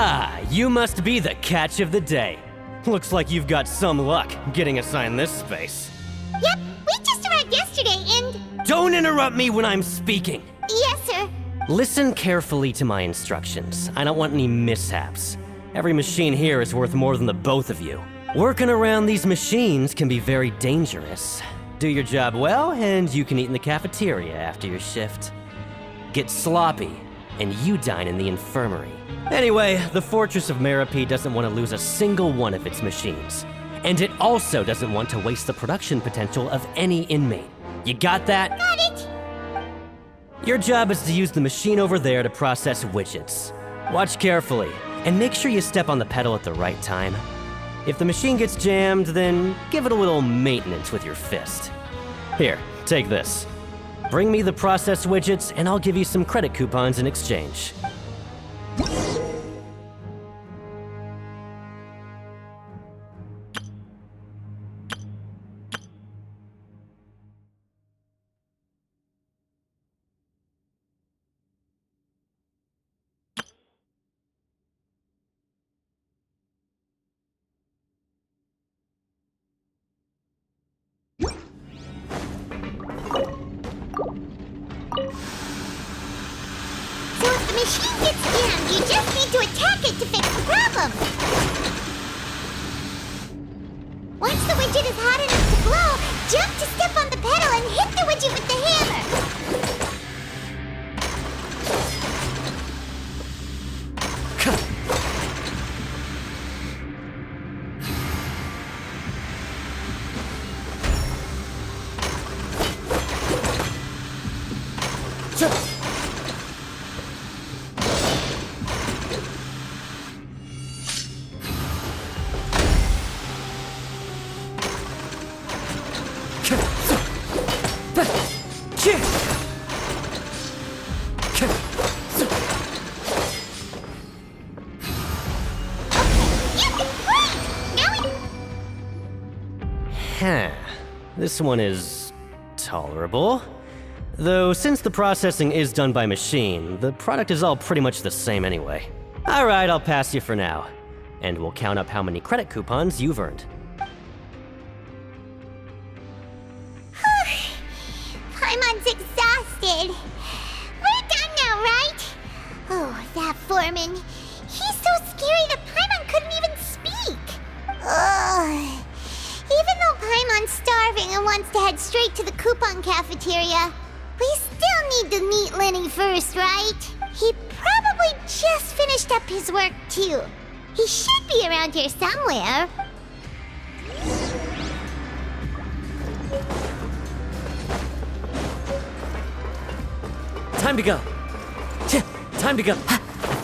Ah, you must be the catch of the day. Looks like you've got some luck getting assigned this space. Yep, we just arrived yesterday and... Don't interrupt me when I'm speaking. Yes, sir. Listen carefully to my instructions. I don't want any mishaps. Every machine here is worth more than the both of you. Working around these machines can be very dangerous. Do your job well, and you can eat in the cafeteria after your shift. Get sloppy, and you dine in the infirmary. Anyway, the Fortress of Meropee doesn't want to lose a single one of its machines. And it also doesn't want to waste the production potential of any inmate. You got that? Got it. Your job is to use the machine over there to process widgets. Watch carefully, and make sure you step on the pedal at the right time. If the machine gets jammed, then give it a little maintenance with your fist. Here, take this. Bring me the processed widgets, and I'll give you some credit coupons in exchange. So if the machine gets jammed, you just need to attack it to fix the problem. Once the widget is hot enough to glow, jump to step on the pedal and hit the widget with the hammer. This one is tolerable. Though since the processing is done by machine, the product is all pretty much the same anyway. Alright, I'll pass you for now. And we'll count up how many credit coupons you've earned. Paimon's exhausted. We're done now, right? Oh, that foreman. He's so scary that Paimon couldn't even speak. Ugh. Even though Paimon's starving and wants to head straight to the coupon cafeteria, we still need to meet Lenny first, right? He probably just finished up his work, too. He should be around here somewhere. Time to go. Time to go.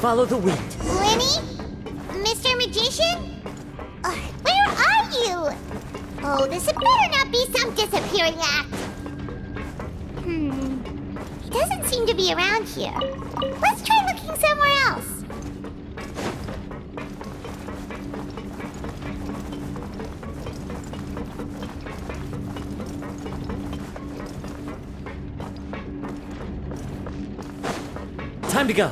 Follow the wind. Lenny? Mr. Magician? Where are you? Oh, this had better not be some disappearing act. He doesn't seem to be around here. Let's try looking somewhere else. Time to go.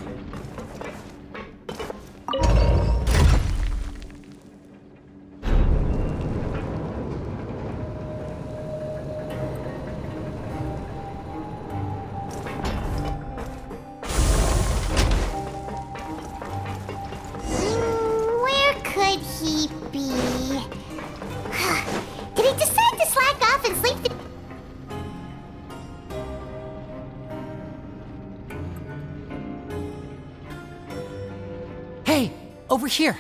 Where could he be? Did he decide to slack off and sleep the... Hey, over here.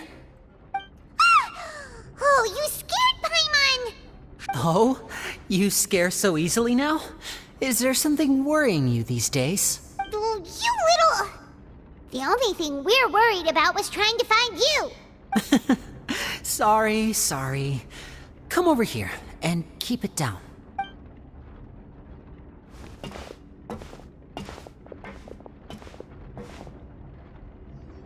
Oh, you scared Paimon! Oh, you scare so easily now? Is there something worrying you these days? Oh, you little... The only thing we're worried about was trying to find you. Sorry. Come over here and keep it down.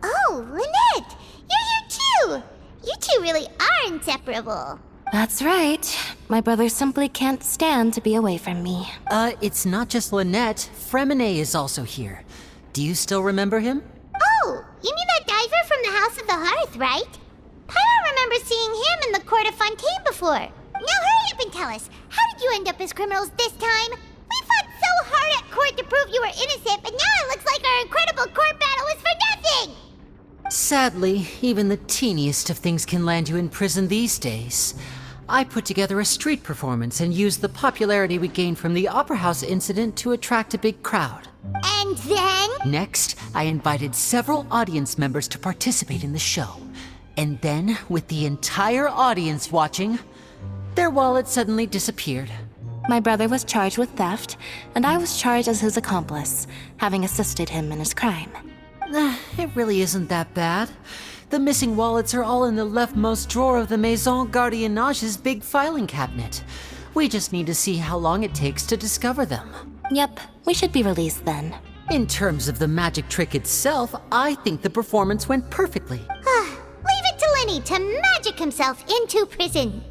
Oh, Lynette! You're here too! You two really are inseparable. That's right. My brother simply can't stand to be away from me. It's not just Lynette. Fremine is also here. Do you still remember him? Oh, you mean that diver from the house House of the Hearth, right? Paimon remembers seeing him in the Court of Fontaine before. Now hurry up and tell us, how did you end up as criminals this time? We fought so hard at court to prove you were innocent, but now it looks like our incredible court battle was for nothing! Sadly, even the teeniest of things can land you in prison these days. I put together a street performance and used the popularity we gained from the Opera House incident to attract a big crowd. And then? Next, I invited several audience members to participate in the show. And then, with the entire audience watching, their wallet suddenly disappeared. My brother was charged with theft, and I was charged as his accomplice, having assisted him in his crime. It really isn't that bad. The missing wallets are all in the leftmost drawer of the Maison Gardiennage's big filing cabinet. We just need to see how long it takes to discover them. Yep, we should be released then. In terms of the magic trick itself, I think the performance went perfectly. Leave it to Lenny to magic himself into prison.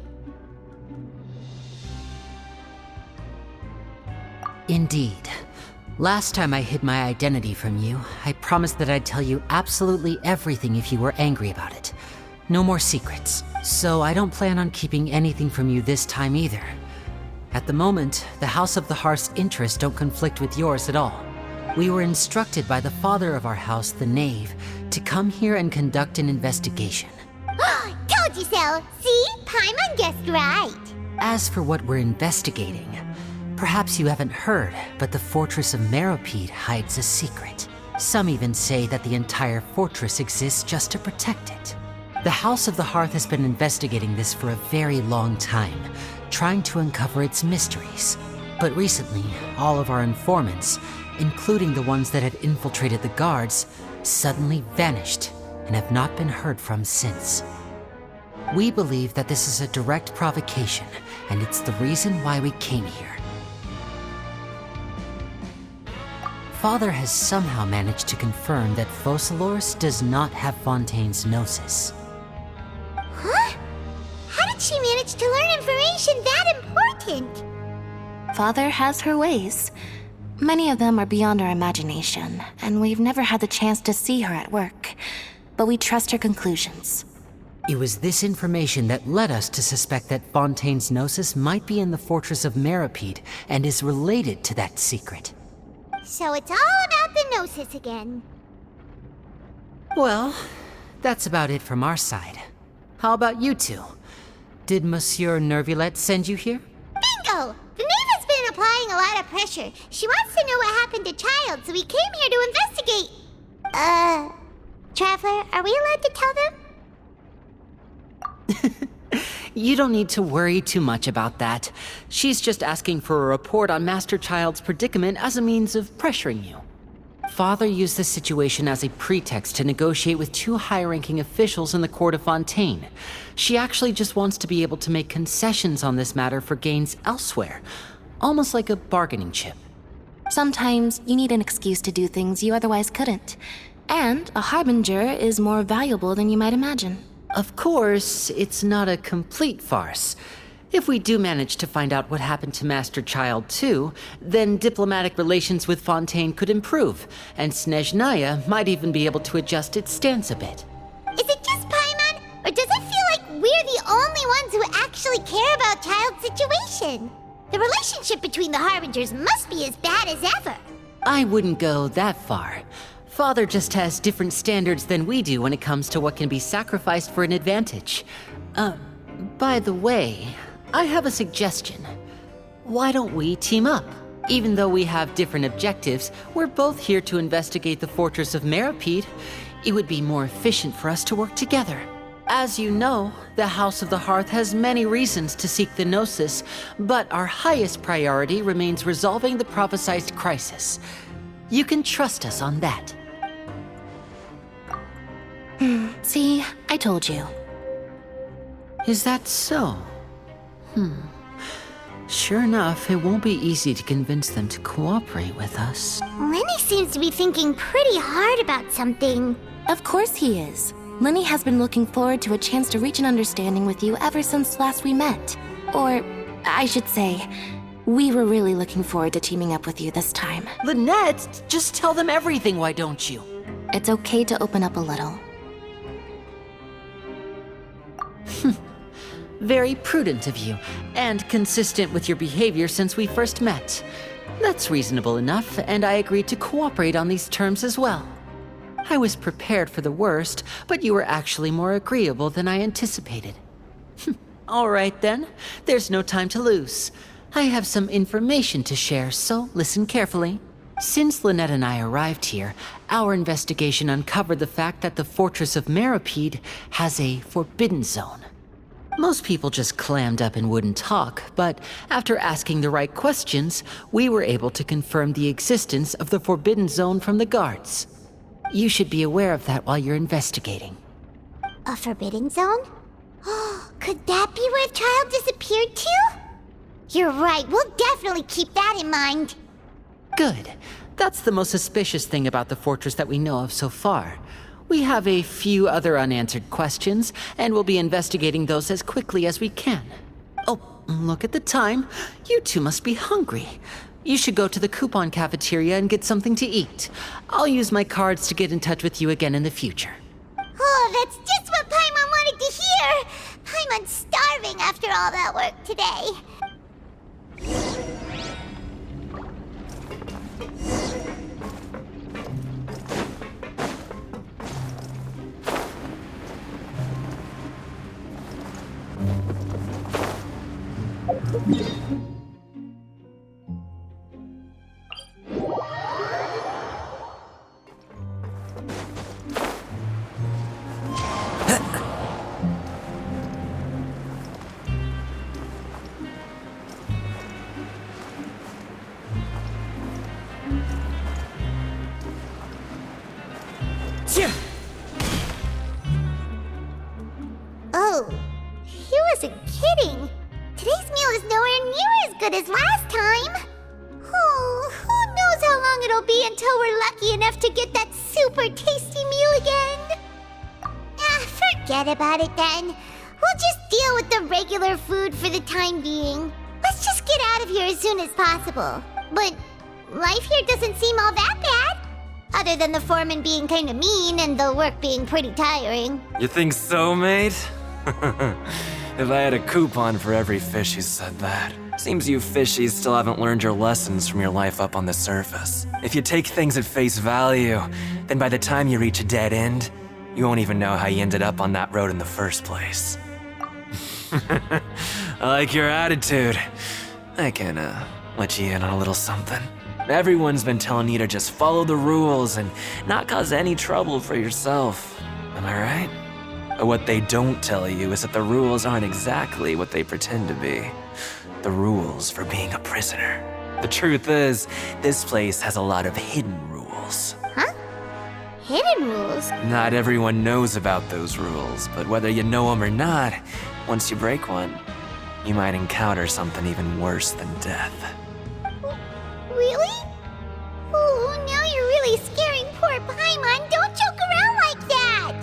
Indeed. Last time I hid my identity from you, I promised that I'd tell you absolutely everything if you were angry about it. No more secrets. So I don't plan on keeping anything from you this time either. At the moment, the House of the Hearth's interests don't conflict with yours at all. We were instructed by the father of our house, the Knave, to come here and conduct an investigation. Told you so! See? Paimon guessed right. As for what we're investigating, perhaps you haven't heard, but the Fortress of Meropide hides a secret. Some even say that the entire fortress exists just to protect it. The House of the Hearth has been investigating this for a very long time, trying to uncover its mysteries. But recently, all of our informants, including the ones that had infiltrated the guards, suddenly vanished and have not been heard from since. We believe that this is a direct provocation, and it's the reason why we came here. Father has somehow managed to confirm that Focalors does not have Fontaine's Gnosis. Huh? How did she manage to learn information that important? Father has her ways. Many of them are beyond our imagination, and we've never had the chance to see her at work. But we trust her conclusions. It was this information that led us to suspect that Fontaine's Gnosis might be in the Fortress of Meropide and is related to that secret. So it's all about the Gnosis again. Well, that's about it from our side. How about you two? Did Monsieur Nervulette send you here? Bingo! The Knave has been applying a lot of pressure. She wants to know what happened to Child, so we came here to investigate. Traveler, are we allowed to tell them? You don't need to worry too much about that. She's just asking for a report on Master Child's predicament as a means of pressuring you. Father used this situation as a pretext to negotiate with two high-ranking officials in the court of Fontaine. She actually just wants to be able to make concessions on this matter for gains elsewhere, almost like a bargaining chip. Sometimes you need an excuse to do things you otherwise couldn't. And a harbinger is more valuable than you might imagine. Of course, it's not a complete farce. If we do manage to find out what happened to Master Child too, then diplomatic relations with Fontaine could improve, and Snezhnaya might even be able to adjust its stance a bit. Is it just Paimon, or does it feel like we're the only ones who actually care about Child's situation? The relationship between the Harbingers must be as bad as ever. I wouldn't go that far. Father just has different standards than we do when it comes to what can be sacrificed for an advantage. By the way, I have a suggestion. Why don't we team up? Even though we have different objectives, we're both here to investigate the Fortress of Meropide. It would be more efficient for us to work together. As you know, the House of the Hearth has many reasons to seek the Gnosis, but our highest priority remains resolving the prophesized crisis. You can trust us on that. See, I told you. Is that so? Sure enough, it won't be easy to convince them to cooperate with us. Lenny seems to be thinking pretty hard about something. Of course he is. Lenny has been looking forward to a chance to reach an understanding with you ever since last we met. Or, I should say, we were really looking forward to teaming up with you this time. Lynette, just tell them everything, why don't you? It's okay to open up a little. Very prudent of you, and consistent with your behavior since we first met. That's reasonable enough, and I agreed to cooperate on these terms as well. I was prepared for the worst, but you were actually more agreeable than I anticipated. All right then, there's no time to lose. I have some information to share, so listen carefully. Since Lynette and I arrived here, our investigation uncovered the fact that the Fortress of Meripede has a forbidden zone. Most people just clammed up and wouldn't talk, but after asking the right questions, we were able to confirm the existence of the forbidden zone from the guards. You should be aware of that while you're investigating. A forbidden zone? Could that be where the child disappeared to? You're right, we'll definitely keep that in mind. Good. That's the most suspicious thing about the fortress that we know of so far. We have a few other unanswered questions, and we'll be investigating those as quickly as we can. Oh, look at the time. You two must be hungry. You should go to the coupon cafeteria and get something to eat. I'll use my cards to get in touch with you again in the future. Oh, that's just what Paimon wanted to hear! Paimon's starving after all that work today. Oh, he wasn't kidding. Today's meal is nowhere near as good as last time. Oh, who knows how long it'll be until we're lucky enough to get that super tasty meal again. Forget about it then. We'll just deal with the regular food for the time being. Let's just get out of here as soon as possible. But life here doesn't seem all that bad. Other than the foreman being kinda mean and the work being pretty tiring. You think so, mate? If I had a coupon for every fish who said that. Seems you fishies still haven't learned your lessons from your life up on the surface. If you take things at face value, then by the time you reach a dead end, you won't even know how you ended up on that road in the first place. I like your attitude. I can, let you in on a little something. Everyone's been telling you to just follow the rules and not cause any trouble for yourself. Am I right? But what they don't tell you is that the rules aren't exactly what they pretend to be. The rules for being a prisoner. The truth is, this place has a lot of hidden rules. Huh? Hidden rules? Not everyone knows about those rules, but whether you know them or not, once you break one, you might encounter something even worse than death. Really? Oh, now you're really scaring poor Paimon. Don't joke around like that!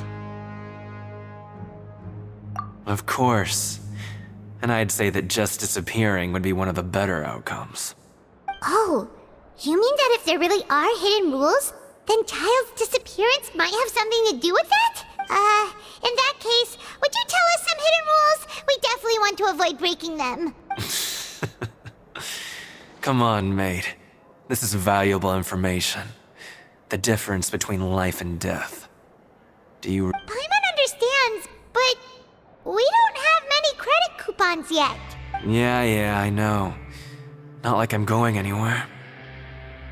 Of course. And I'd say that just disappearing would be one of the better outcomes. Oh, you mean that if there really are hidden rules, then Child's disappearance might have something to do with that? In that case, would you tell us some hidden rules? We definitely want to avoid breaking them. Come on, mate. This is valuable information. The difference between life and death. Do you... Paimon understands, but we don't have many credit coupons yet. Yeah, I know. Not like I'm going anywhere.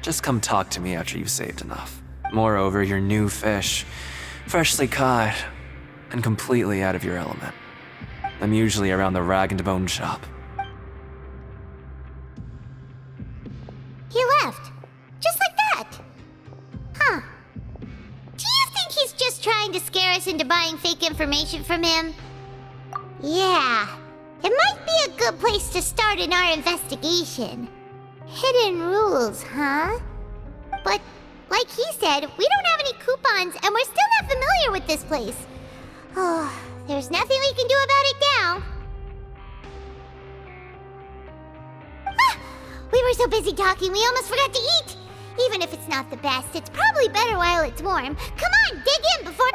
Just come talk to me after you've saved enough. Moreover, you're new fish, freshly caught, and completely out of your element. I'm usually around the rag and bone shop. He left. Just like that. Huh. Do you think he's just trying to scare us into buying fake information from him? Yeah. It might be a good place to start in our investigation. Hidden rules, huh? But, like he said, we don't have any coupons and we're still not familiar with this place. Oh, there's nothing we can do about it now. We were so busy talking, we almost forgot to eat! Even if it's not the best, it's probably better while it's warm. Come on, dig in before...